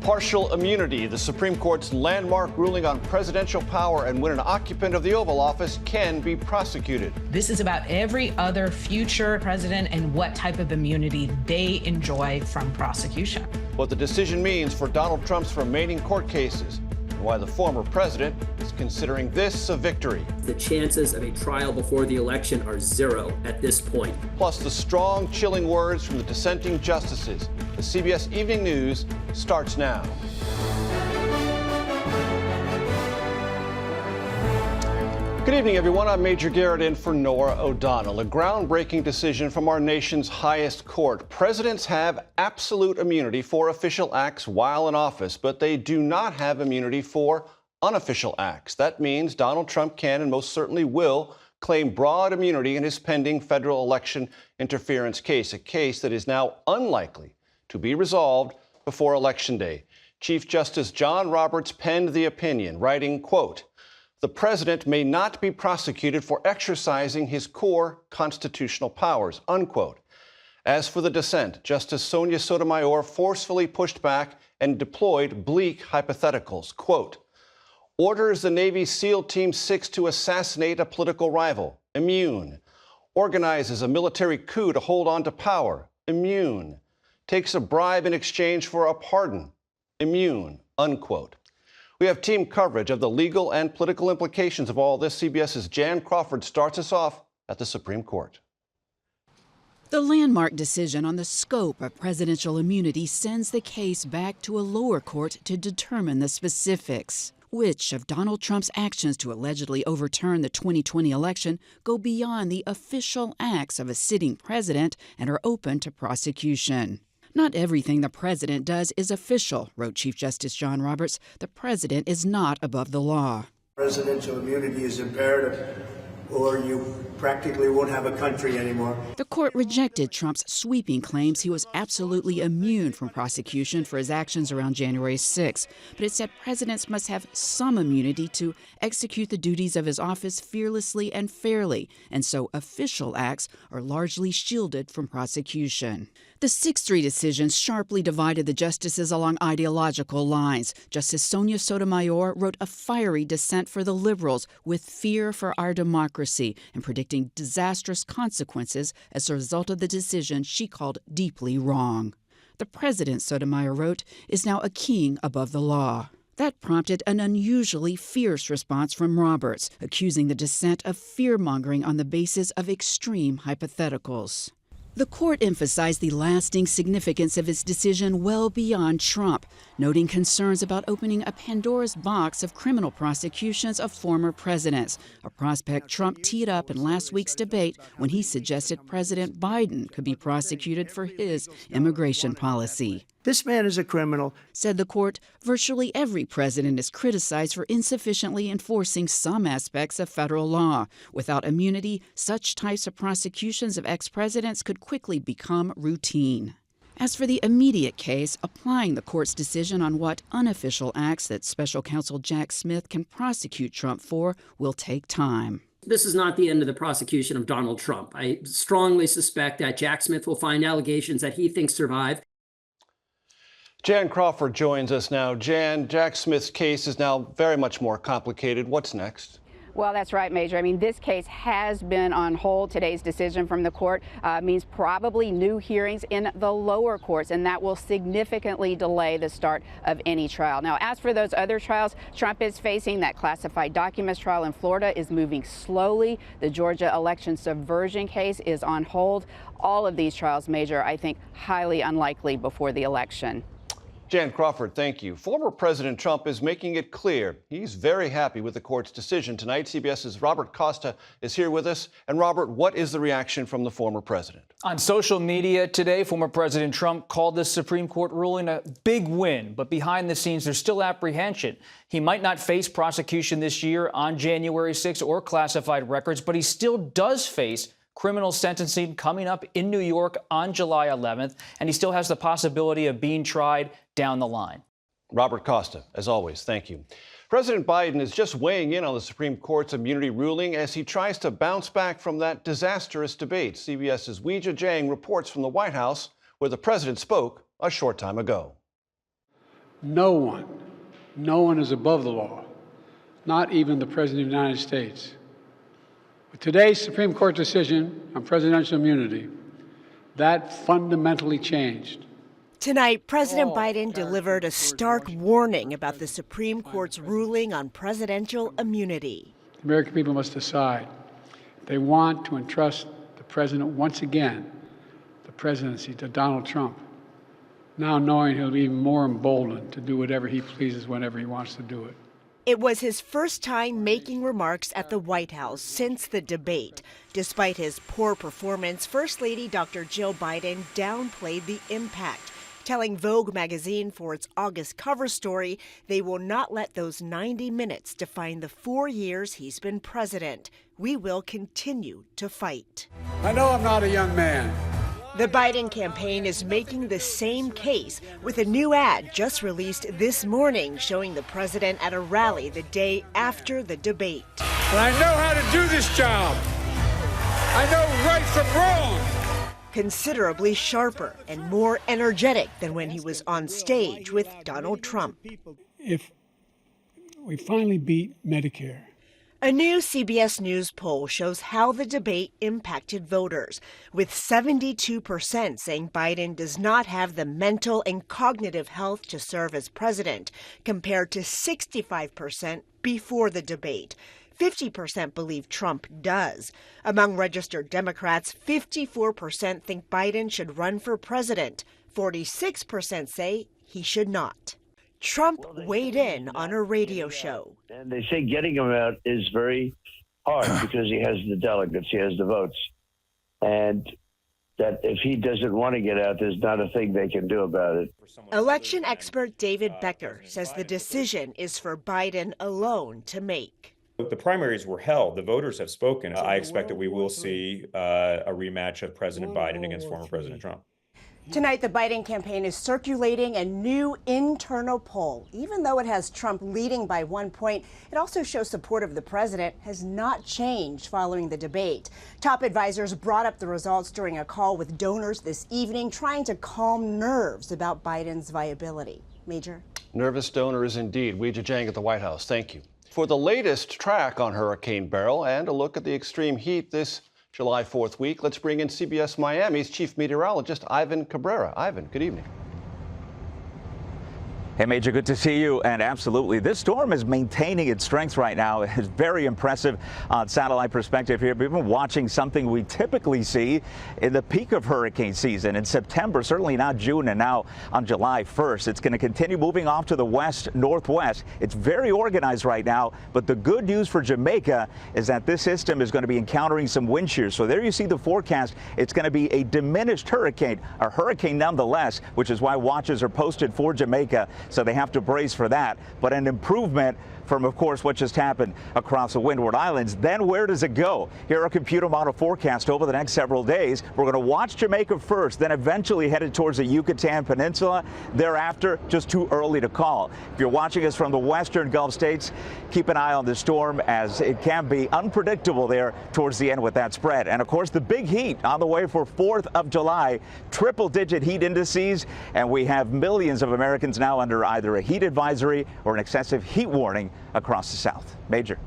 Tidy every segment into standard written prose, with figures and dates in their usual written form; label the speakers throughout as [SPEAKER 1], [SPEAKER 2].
[SPEAKER 1] Partial immunity, the Supreme Court's landmark ruling on presidential power and when an occupant of the Oval Office can be prosecuted.
[SPEAKER 2] This is about every other future president and what type of immunity they enjoy from prosecution.
[SPEAKER 1] What the decision means for Donald Trump's remaining court cases and why the former president is considering this a victory.
[SPEAKER 3] The chances of a trial before the election are zero at this point.
[SPEAKER 1] Plus the strong, chilling words from the dissenting justices. The CBS Evening News starts now. Good evening, everyone. I'm Major Garrett in for Nora O'Donnell. A groundbreaking decision from our nation's highest court. Presidents have absolute immunity for official acts while in office, but they do not have immunity for unofficial acts. That means Donald Trump can and most certainly will claim broad immunity in his pending federal election interference case, a case that is now unlikely to be resolved before Election Day. Chief Justice John Roberts penned the opinion, writing, quote, "The president may not be prosecuted for exercising his core constitutional powers," unquote. As for the dissent, Justice Sonia Sotomayor forcefully pushed back and deployed bleak hypotheticals, quote, "Orders the Navy SEAL Team 6 to assassinate a political rival, immune. Organizes a military coup to hold on to power, immune. Takes a bribe in exchange for a pardon, immune," unquote. We have team coverage of the legal and political implications of all this. CBS's Jan Crawford starts us off at the Supreme Court.
[SPEAKER 4] The landmark decision on the scope of presidential immunity sends the case back to a lower court to determine the specifics. Which of Donald Trump's actions to allegedly overturn the 2020 election go beyond the official acts of a sitting president and are open to prosecution? Not everything the president does is official, wrote Chief Justice John Roberts. The president is not above the law.
[SPEAKER 5] Presidential immunity is imperative, or you practically won't have a country anymore.
[SPEAKER 4] The court rejected Trump's sweeping claims he was absolutely immune from prosecution for his actions around January 6, but it said presidents must have some immunity to execute the duties of his office fearlessly and fairly, and so official acts are largely shielded from prosecution. The 6-3 decision sharply divided the justices along ideological lines. Justice Sonia Sotomayor wrote a fiery dissent for the liberals with fear for our democracy and predicting disastrous consequences as a result of the decision she called deeply wrong. The president, Sotomayor wrote, is now a king above the law. That prompted an unusually fierce response from Roberts, accusing the dissent of fear-mongering on the basis of extreme hypotheticals. The court emphasized the lasting significance of its decision well beyond Trump, noting concerns about opening a Pandora's box of criminal prosecutions of former presidents, a prospect Trump teed up in last week's debate when he suggested President Biden could be prosecuted for his immigration policy.
[SPEAKER 5] This man is a criminal,
[SPEAKER 4] said the court. Virtually every president is criticized for insufficiently enforcing some aspects of federal law. Without immunity, such types of prosecutions of ex-presidents could quickly become routine. As for the immediate case, applying the court's decision on what unofficial acts that Special Counsel Jack Smith can prosecute Trump for will take time.
[SPEAKER 3] This is not the end of the prosecution of Donald Trump. I strongly suspect that Jack Smith will find allegations that he thinks survive.
[SPEAKER 1] Jan Crawford joins us now. Jan, Jack Smith's case is now very much more complicated. What's next?
[SPEAKER 6] Well, that's right, Major. I mean, this case has been on hold. Today's decision from the court means probably new hearings in the lower courts, and that will significantly delay the start of any trial. Now, as for those other trials, Trump is facing that classified documents trial in Florida is moving slowly. The Georgia election subversion case is on hold. All of these trials, Major, I think highly unlikely before the election.
[SPEAKER 1] Jan Crawford, thank you. Former President Trump is making it clear he's very happy with the court's decision tonight. CBS's Robert Costa is here with us. And Robert, what is the reaction from the former president?
[SPEAKER 7] On social media today, former President Trump called this Supreme Court ruling a big win. But behind the scenes, there's still apprehension. He might not face prosecution this year on January 6th or classified records, but he still does face criminal sentencing coming up in New York on July 11th, and he still has the possibility of being tried down the line.
[SPEAKER 1] Robert Costa, as always, thank you. President Biden is just weighing in on the Supreme Court's immunity ruling as he tries to bounce back from that disastrous debate. CBS's Weijia Jiang reports from the White House, where the president spoke a short time ago.
[SPEAKER 8] No one is above the law, not even the President of the United States. With today's Supreme Court decision on presidential immunity, that fundamentally changed.
[SPEAKER 9] Tonight, President Biden delivered a stark warning about the Supreme Court's ruling on presidential immunity.
[SPEAKER 8] The American people must decide if they want to entrust the president once again, the presidency, to Donald Trump, now knowing he'll be even more emboldened to do whatever he pleases whenever he wants to do it.
[SPEAKER 9] It was his first time making remarks at the White House since the debate. Despite his poor performance, First Lady Dr. Jill Biden downplayed the impact, telling Vogue magazine for its August cover story they will not let those 90 minutes define the 4 years he's been president. We will continue to fight.
[SPEAKER 8] I know I'm not a young man.
[SPEAKER 9] The Biden campaign is making the same case with a new ad just released this morning showing the president at a rally the day after the debate.
[SPEAKER 8] But I know how to do this job. I know right from wrong.
[SPEAKER 9] Considerably sharper and more energetic than when he was on stage with Donald Trump.
[SPEAKER 8] If we finally beat Medicare.
[SPEAKER 9] A new CBS News poll shows how the debate impacted voters, with 72% saying Biden does not have the mental and cognitive health to serve as president, compared to 65% before the debate. 50% believe Trump does. Among registered Democrats, 54% think Biden should run for president. 46% say he should not. Trump weighed in on a radio show.
[SPEAKER 10] And they say getting him out is very hard because he has the delegates, he has the votes. And that if he doesn't want to get out, there's not a thing they can do about it.
[SPEAKER 9] Election expert David Becker says the decision is for Biden alone to make.
[SPEAKER 11] The primaries were held. The voters have spoken. I expect that we will see a rematch of President Biden against former President Trump.
[SPEAKER 9] Tonight, the Biden campaign is circulating a new internal poll. Even though it has Trump leading by 1 point, it also shows support of the president has not changed following the debate. Top advisors brought up the results during a call with donors this evening, trying to calm nerves about Biden's viability. Major?
[SPEAKER 1] Nervous donors indeed. Weijia Jiang at the White House. Thank you. For the latest track on Hurricane Beryl and a look at the extreme heat this July 4th week, let's bring in CBS Miami's chief meteorologist, Ivan Cabrera. Ivan, good evening.
[SPEAKER 12] Hey, Major, good to see you. And absolutely, this storm is maintaining its strength right now. It's very impressive on satellite perspective here. We've been watching something we typically see in the peak of hurricane season in September, certainly not June, and now on July 1st. It's going to continue moving off to the west-northwest. It's very organized right now, but the good news for Jamaica is that this system is going to be encountering some wind shear. So there you see the forecast. It's going to be a diminished hurricane, a hurricane nonetheless, which is why watches are posted for Jamaica. So they have to brace for that. But an improvement from, of course, what just happened across the Windward Islands. Then where does it go? Here are a computer model forecast over the next several days. We're going to watch Jamaica first, then eventually headed towards the Yucatan Peninsula. Thereafter, just too early to call. If you're watching us from the western Gulf states, keep an eye on the storm as it can be unpredictable there towards the end with that spread. And of course, the big heat on the way for 4th of July, triple-digit heat indices, and we have millions of Americans now under either a heat advisory or an excessive heat warning across the South. Major.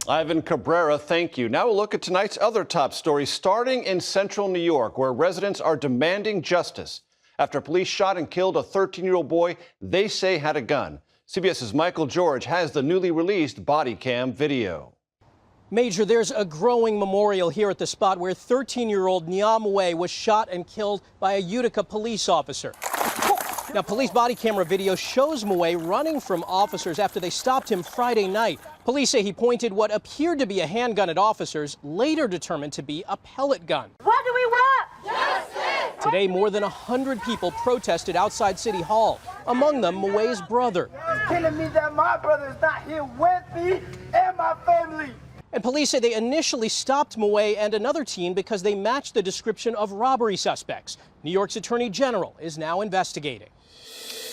[SPEAKER 1] Ivan Cabrera, thank you. Now we'll look at tonight's other top stories, starting in central New York, where residents are demanding justice after police shot and killed a 13-year-old boy they say had a gun. CBS's Michael George has the newly released body cam video.
[SPEAKER 13] Major, there's a growing memorial here at the spot where 13-year-old Niam Wei was shot and killed by a Utica police officer. Now, police body camera video shows Mouet running from officers after they stopped him Friday night. Police say he pointed what appeared to be a handgun at officers, later determined to be a pellet gun.
[SPEAKER 14] What do we want? Justice!
[SPEAKER 13] Today, more than 100 people protested outside City Hall, among them Mouet's brother.
[SPEAKER 14] It's killing me that my brother is not here with me and my family.
[SPEAKER 13] And police say they initially stopped Mouet and another teen because they matched the description of robbery suspects. New York's Attorney General is now investigating.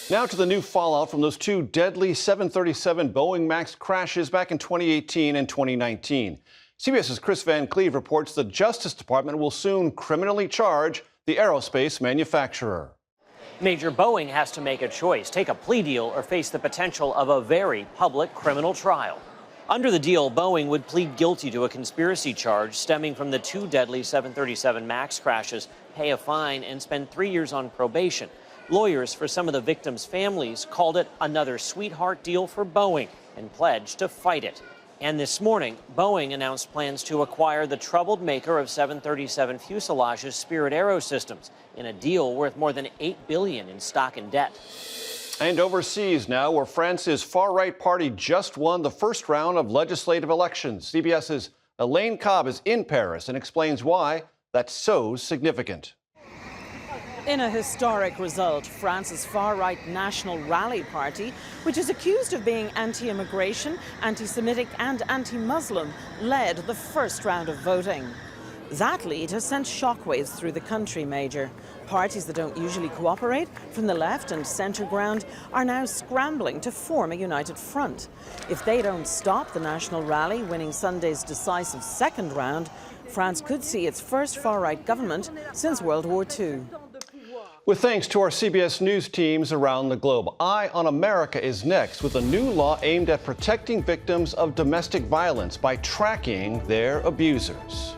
[SPEAKER 1] Now to the new fallout from those two deadly 737 Boeing MAX crashes back in 2018 and 2019. CBS's Chris Van Cleve reports the Justice Department will soon criminally charge the aerospace manufacturer.
[SPEAKER 15] Major Boeing has to make a choice, take a plea deal or face the potential of a very public criminal trial. Under the deal, Boeing would plead guilty to a conspiracy charge stemming from the 2 deadly 737 MAX crashes, pay a fine, and spend 3 years on probation. Lawyers for some of the victims' families called it another sweetheart deal for Boeing and pledged to fight it. And this morning, Boeing announced plans to acquire the troubled maker of 737 fuselages, Spirit Aerosystems, in a deal worth more than $8 billion in stock and debt.
[SPEAKER 1] And overseas now, where France's far-right party just won the first round of legislative elections. CBS's Elaine Cobb is in Paris and explains why that's so significant.
[SPEAKER 16] In a historic result, France's far-right National Rally Party, which is accused of being anti-immigration, anti-Semitic and anti-Muslim, led the first round of voting. That lead has sent shockwaves through the country, Major. Parties that don't usually cooperate from the left and centre ground are now scrambling to form a united front. If they don't stop the National Rally winning Sunday's decisive second round, France could see its first far-right government since World War II.
[SPEAKER 1] With thanks to our CBS News teams around the globe, Eye on America is next with a new law aimed at protecting victims of domestic violence by tracking their abusers.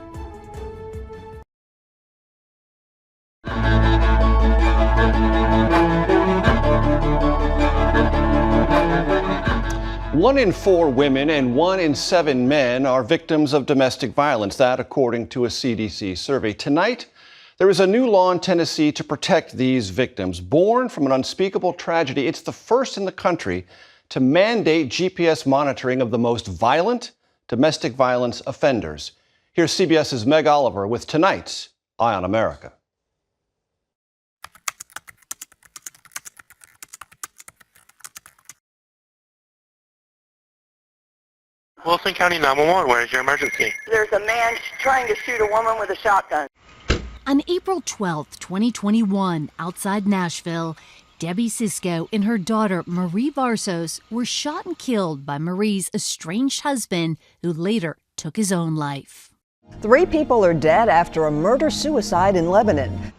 [SPEAKER 1] One in 4 women and 1 in 7 men are victims of domestic violence, that according to a CDC survey. Tonight, there is a new law in Tennessee to protect these victims. Born from an unspeakable tragedy, it's the first in the country to mandate GPS monitoring of the most violent domestic violence offenders. Here's CBS's Meg Oliver with tonight's Eye on America.
[SPEAKER 17] Wilson County 911, where is your emergency?
[SPEAKER 18] There's a man trying to shoot a woman with a shotgun.
[SPEAKER 19] On April 12, 2021, outside Nashville, Debbie Sisko and her daughter Marie Varsos were shot and killed by Marie's estranged husband, who later took his own life.
[SPEAKER 20] 3 people are dead after a murder-suicide in Lebanon.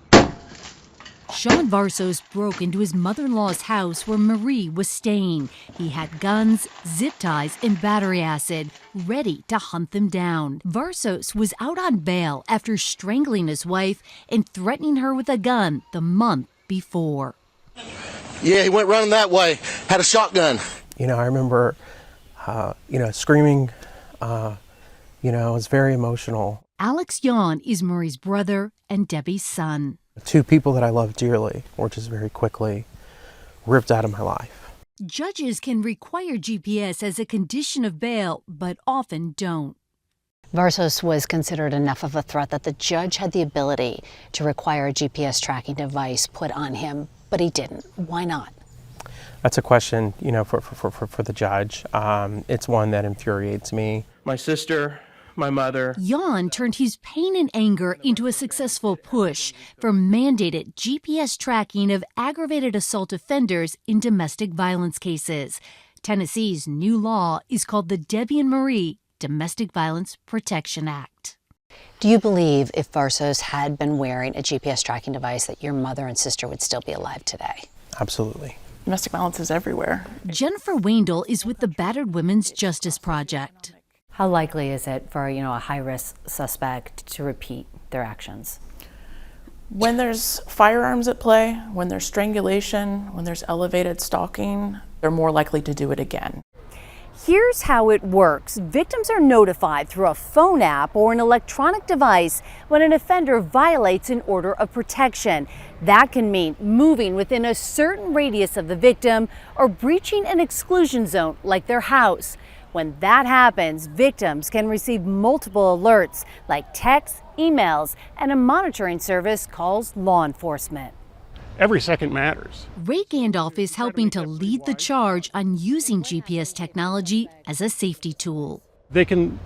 [SPEAKER 19] Sean Varsos broke into his mother-in-law's house where Marie was staying. He had guns, zip ties, and battery acid, ready to hunt them down. Varsos was out on bail after strangling his wife and threatening her with a gun the month before.
[SPEAKER 17] Yeah, he went running that way, had a shotgun.
[SPEAKER 21] I remember, screaming. It was very emotional.
[SPEAKER 19] Alex Yon is Marie's brother and Debbie's son.
[SPEAKER 21] 2 people that I love dearly were just very quickly ripped out of my life.
[SPEAKER 19] Judges can require GPS as a condition of bail, but often don't.
[SPEAKER 22] Varsos was considered enough of a threat that the judge had the ability to require a GPS tracking device put on him, but he didn't. Why not?
[SPEAKER 21] That's a question, for the judge. It's one that infuriates me. My sister, my mother.
[SPEAKER 19] Jan turned his pain and anger into a successful push for mandated GPS tracking of aggravated assault offenders in domestic violence cases. Tennessee's new law is called the Debbie and Marie Domestic Violence Protection Act.
[SPEAKER 22] Do you believe if Varsos had been wearing a GPS tracking device that your mother and sister would still be alive today?
[SPEAKER 21] Absolutely.
[SPEAKER 23] Domestic violence is everywhere.
[SPEAKER 19] Jennifer Wendell is with the Battered Women's Justice Project.
[SPEAKER 22] How likely is it for, a high-risk suspect to repeat their actions?
[SPEAKER 23] When there's firearms at play, when there's strangulation, when there's elevated stalking, they're more likely to do it again.
[SPEAKER 24] Here's how it works. Victims are notified through a phone app or an electronic device when an offender violates an order of protection. That can mean moving within a certain radius of the victim or breaching an exclusion zone like their house. When that happens, victims can receive multiple alerts like texts, emails, and a monitoring service called law enforcement.
[SPEAKER 8] Every second matters.
[SPEAKER 19] Ray Gandalf is helping to lead the charge on using GPS technology as a safety tool.
[SPEAKER 8] They can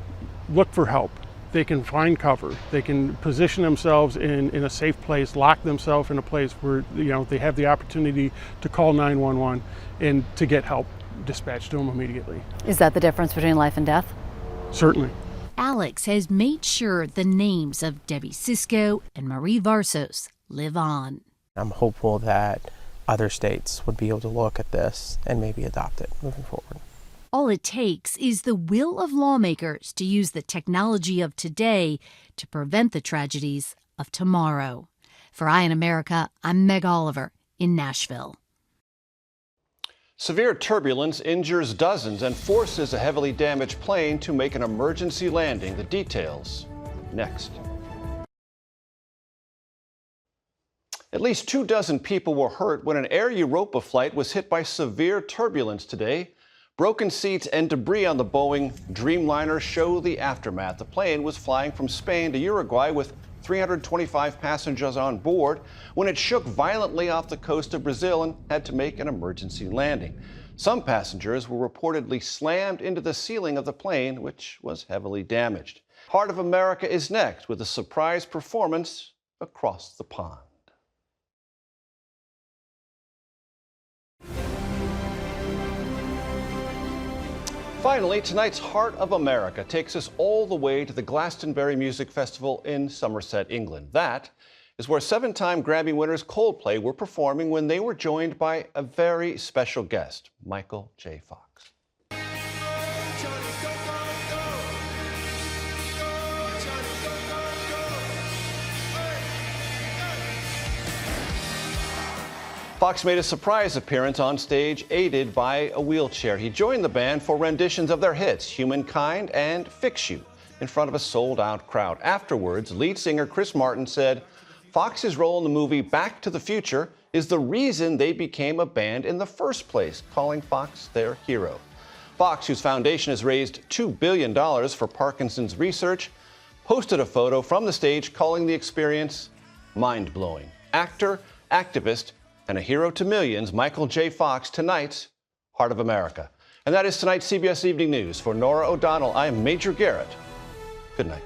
[SPEAKER 8] look for help. They can find cover. They can position themselves in a safe place, lock themselves in a place where they have the opportunity to call 911 and to get help dispatched to them immediately.
[SPEAKER 24] Is that the difference between life and death?
[SPEAKER 8] Certainly.
[SPEAKER 19] Alex has made sure the names of Debbie Sisko and Marie Varsos live on.
[SPEAKER 21] I'm hopeful that other states would be able to look at this and maybe adopt it moving forward.
[SPEAKER 19] All it takes is the will of lawmakers to use the technology of today to prevent the tragedies of tomorrow. For Eye on America, I'm Meg Oliver in Nashville.
[SPEAKER 1] Severe turbulence injures dozens and forces a heavily damaged plane to make an emergency landing. The details next. At least 24 people were hurt when an Air Europa flight was hit by severe turbulence today. Broken seats and debris on the Boeing Dreamliner show the aftermath. The plane was flying from Spain to Uruguay with 325 passengers on board when it shook violently off the coast of Brazil and had to make an emergency landing. Some passengers were reportedly slammed into the ceiling of the plane, which was heavily damaged. Heart of America is next with a surprise performance across the pond. Finally, tonight's Heart of America takes us all the way to the Glastonbury Music Festival in Somerset, England. That is where 7-time Grammy winners Coldplay were performing when they were joined by a very special guest, Michael J. Fox. Fox made a surprise appearance on stage, aided by a wheelchair. He joined the band for renditions of their hits, Humankind and Fix You, in front of a sold-out crowd. Afterwards, lead singer Chris Martin said Fox's role in the movie Back to the Future is the reason they became a band in the first place, calling Fox their hero. Fox, whose foundation has raised $2 billion for Parkinson's research, posted a photo from the stage calling the experience mind-blowing. Actor, activist, and a hero to millions, Michael J. Fox, tonight's Heart of America. And that is tonight's CBS Evening News. For Norah O'Donnell, I am Major Garrett. Good night.